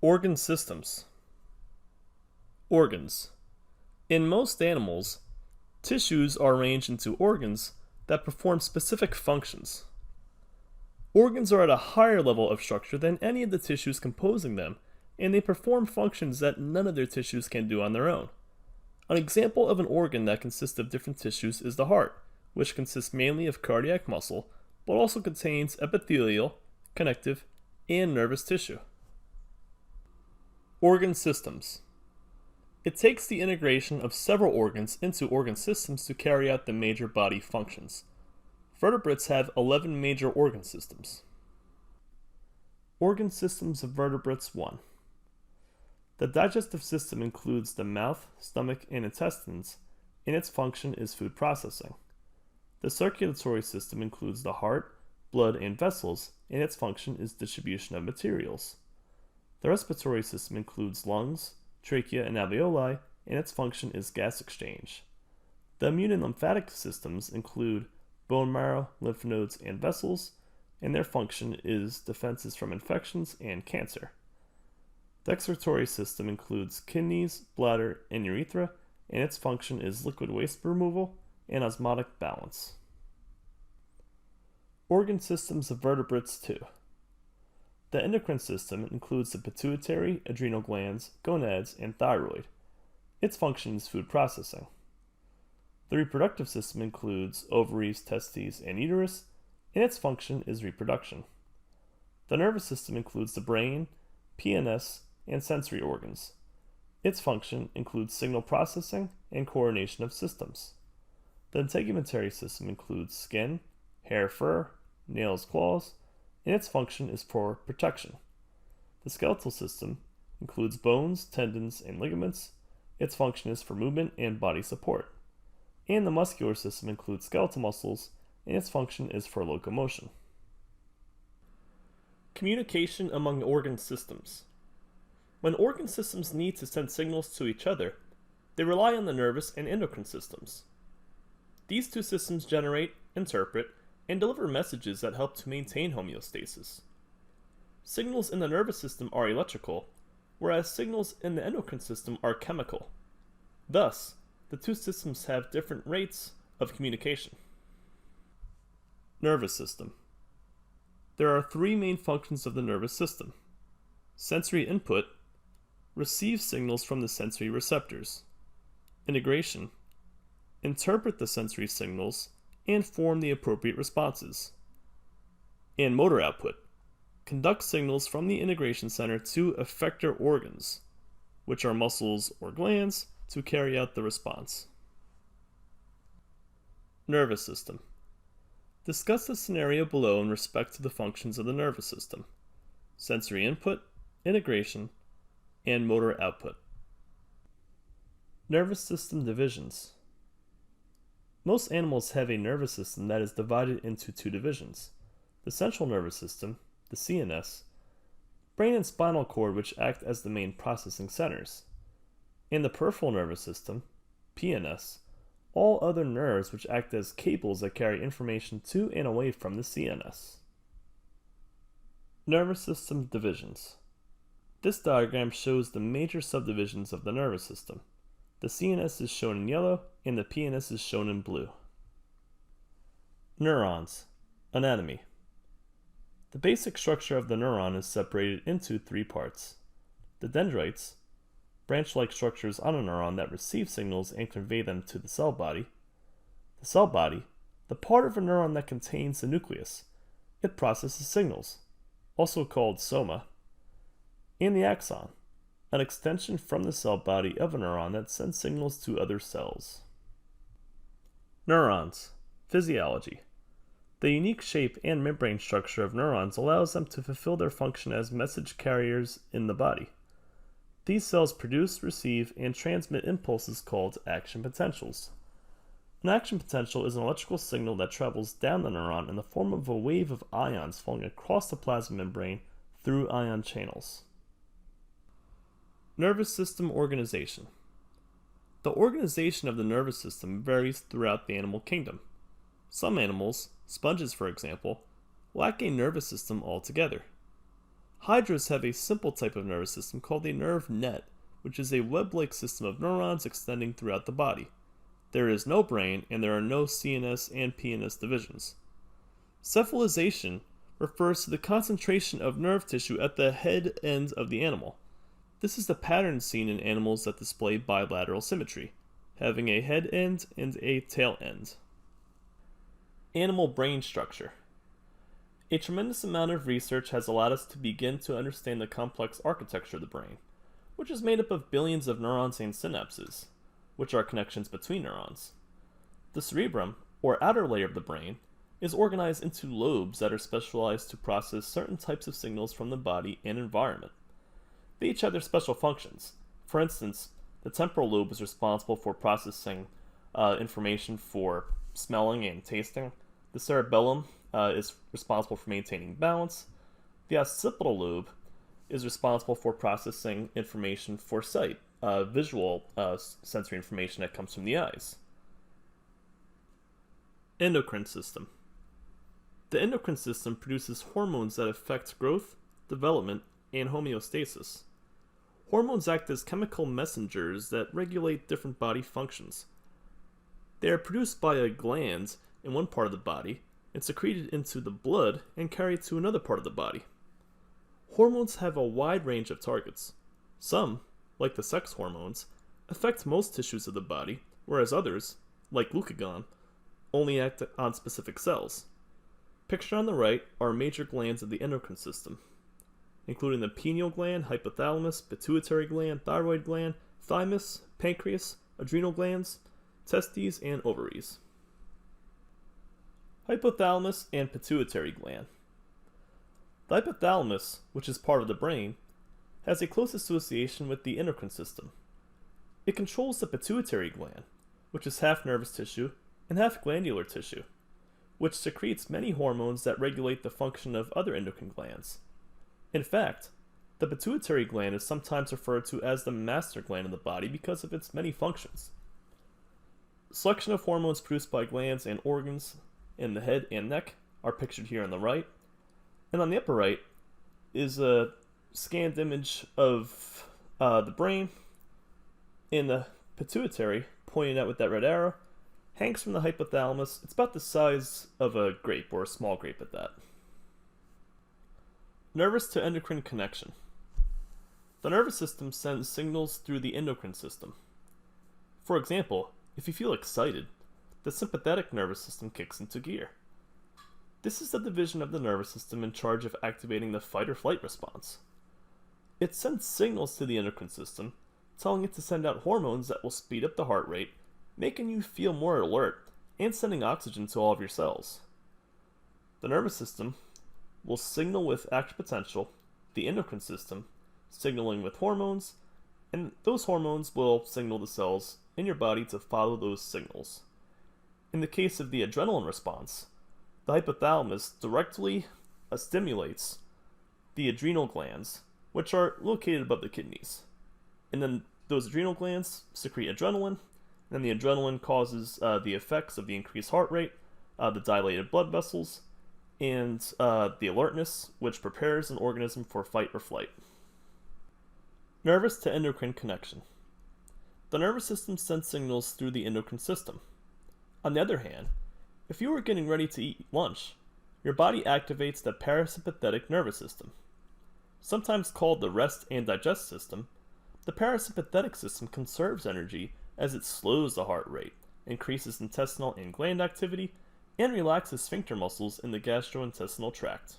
Organ systems. Organs. In most animals, tissues are arranged into organs that perform specific functions. Organs are at a higher level of structure than any of the tissues composing them, and they perform functions that none of their tissues can do on their own. An example of an organ that consists of different tissues is the heart, which consists mainly of cardiac muscle, but also contains epithelial, connective, and nervous tissue. Organ systems. It takes the integration of several organs into organ systems to carry out the major body functions. Vertebrates have 11 major organ systems. Organ systems of vertebrates 1. The digestive system includes the mouth, stomach, and intestines, and its function is food processing. The circulatory system includes the heart, blood, and vessels, and its function is distribution of materials. The respiratory system includes lungs, trachea, and alveoli, and its function is gas exchange. The immune and lymphatic systems include bone marrow, lymph nodes, and vessels, and their function is defenses from infections and cancer. The excretory system includes kidneys, bladder, and urethra, and its function is liquid waste removal and osmotic balance. Organ systems of vertebrates 2. The endocrine system includes the pituitary, adrenal glands, gonads, and thyroid. Its function is food processing. The reproductive system includes ovaries, testes, and uterus, and its function is reproduction. The nervous system includes the brain, PNS, and sensory organs. Its function includes signal processing and coordination of systems. The integumentary system includes skin, hair, fur, nails, claws, and its function is for protection. The skeletal system includes bones, tendons, and ligaments. Its function is for movement and body support. And the muscular system includes skeletal muscles, and its function is for locomotion. Communication among organ systems. When organ systems need to send signals to each other, they rely on the nervous and endocrine systems. These two systems generate, interpret, and deliver messages that help to maintain homeostasis. Signals in the nervous system are electrical, whereas signals in the endocrine system are chemical. Thus, the two systems have different rates of communication. Nervous system. There are three main functions of the nervous system. Sensory input, receive signals from the sensory receptors. Integration, interpret the sensory signals, and form the appropriate responses. And motor output, conduct signals from the integration center to effector organs, which are muscles or glands, to carry out the response. Nervous system. Discuss the scenario below in respect to the functions of the nervous system: sensory input, integration, and motor output. Nervous system divisions. Most animals have a nervous system that is divided into two divisions: the central nervous system, the CNS, brain and spinal cord, which act as the main processing centers, and the peripheral nervous system, PNS, all other nerves which act as cables that carry information to and away from the CNS. Nervous system divisions. This diagram shows the major subdivisions of the nervous system. The CNS is shown in yellow and the PNS is shown in blue. Neurons. Anatomy. The basic structure of the neuron is separated into three parts: the dendrites, branch-like structures on a neuron that receive signals and convey them to the cell body; the cell body, the part of a neuron that contains the nucleus. It processes signals, also called soma; and the axon, an extension from the cell body of a neuron that sends signals to other cells. Neurons. Physiology. The unique shape and membrane structure of neurons allows them to fulfill their function as message carriers in the body. These cells produce, receive, and transmit impulses called action potentials. An action potential is an electrical signal that travels down the neuron in the form of a wave of ions flowing across the plasma membrane through ion channels. Nervous system organization. The organization of the nervous system varies throughout the animal kingdom. Some animals, sponges for example, lack a nervous system altogether. Hydras have a simple type of nervous system called a nerve net, which is a web-like system of neurons extending throughout the body. There is no brain, and there are no CNS and PNS divisions. Cephalization refers to the concentration of nerve tissue at the head end of the animal. This is the pattern seen in animals that display bilateral symmetry, having a head end and a tail end. Animal brain structure. A tremendous amount of research has allowed us to begin to understand the complex architecture of the brain, which is made up of billions of neurons and synapses, which are connections between neurons. The cerebrum, or outer layer of the brain, is organized into lobes that are specialized to process certain types of signals from the body and environment. They each have their special functions. For instance, the temporal lobe is responsible for processing information for smelling and tasting. The cerebellum is responsible for maintaining balance. The occipital lobe is responsible for processing information for sight, visual sensory information that comes from the eyes. Endocrine system. The endocrine system produces hormones that affect growth, development, and homeostasis. Hormones act as chemical messengers that regulate different body functions. They are produced by a gland in one part of the body and secreted into the blood and carried to another part of the body. Hormones have a wide range of targets. Some, like the sex hormones, affect most tissues of the body, whereas others, like glucagon, only act on specific cells. Pictured on the right are major glands of the endocrine system, including the pineal gland, hypothalamus, pituitary gland, thyroid gland, thymus, pancreas, adrenal glands, testes, and ovaries. Hypothalamus and pituitary gland. The hypothalamus, which is part of the brain, has a close association with the endocrine system. It controls the pituitary gland, which is half nervous tissue and half glandular tissue, which secretes many hormones that regulate the function of other endocrine glands. In fact, the pituitary gland is sometimes referred to as the master gland in the body because of its many functions. Selection of hormones produced by glands and organs in the head and neck are pictured here on the right, and on the upper right is a scanned image of the brain, and the pituitary, pointed out with that red arrow, hangs from the hypothalamus. It's about the size of a grape, or a small grape at that. Nervous to endocrine connection. The nervous system sends signals through the endocrine system. For example, if you feel excited, the sympathetic nervous system kicks into gear. This is the division of the nervous system in charge of activating the fight or flight response. It sends signals to the endocrine system, telling it to send out hormones that will speed up the heart rate, making you feel more alert, and sending oxygen to all of your cells. The nervous system will signal with action potential, the endocrine system signaling with hormones, and those hormones will signal the cells in your body to follow those signals. In the case of the adrenaline response, the hypothalamus directly stimulates the adrenal glands, which are located above the kidneys. And then those adrenal glands secrete adrenaline, and the adrenaline causes the effects of the increased heart rate, the dilated blood vessels, and the alertness, which prepares an organism for fight or flight. Nervous to endocrine connection. The nervous system sends signals through the endocrine system. On the other hand, if you were getting ready to eat lunch, your body activates the parasympathetic nervous system. Sometimes called the rest and digest system, the parasympathetic system conserves energy as it slows the heart rate, increases intestinal and gland activity, and relaxes sphincter muscles in the gastrointestinal tract.